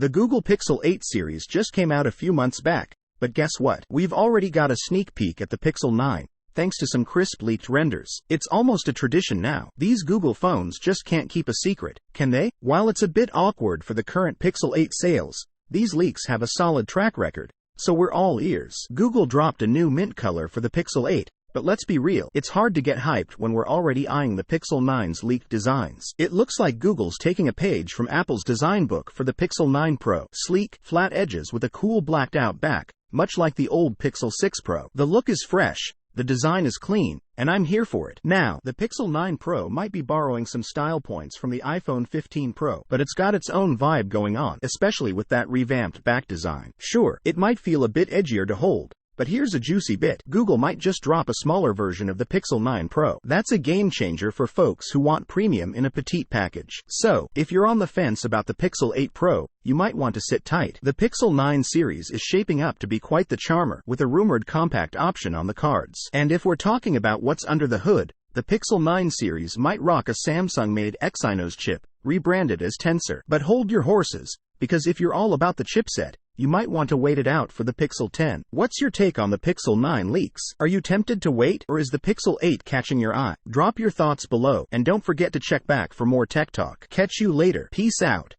The Google Pixel 8 series just came out a few months back, but guess what? We've already got a sneak peek at the Pixel 9, thanks to some crisp leaked renders. It's almost a tradition now. These Google phones just can't keep a secret, can they? While it's a bit awkward for the current Pixel 8 sales, these leaks have a solid track record, so we're all ears. Google dropped a new mint color for the Pixel 8, but let's be real, it's hard to get hyped when we're already eyeing the Pixel 9's leaked designs. It looks like Google's taking a page from Apple's design book for the Pixel 9 Pro. Sleek, flat edges with a cool blacked out back, much like the old Pixel 6 Pro. The look is fresh, the design is clean, and I'm here for it. Now, the Pixel 9 Pro might be borrowing some style points from the iPhone 15 Pro, but it's got its own vibe going on, especially with that revamped back design. Sure, it might feel a bit edgier to hold, but here's a juicy bit. Google might just drop a smaller version of the Pixel 9 Pro. That's a game changer for folks who want premium in a petite package. So, if you're on the fence about the Pixel 8 Pro, you might want to sit tight. The Pixel 9 series is shaping up to be quite the charmer, with a rumored compact option on the cards. And if we're talking about what's under the hood, the Pixel 9 series might rock a Samsung-made Exynos chip, rebranded as Tensor. But hold your horses, because if you're all about the chipset, you might want to wait it out for the Pixel 10. What's your take on the Pixel 9 leaks? Are you tempted to wait, or is the Pixel 8 catching your eye? Drop your thoughts below, and don't forget to check back for more tech talk. Catch you later. Peace out.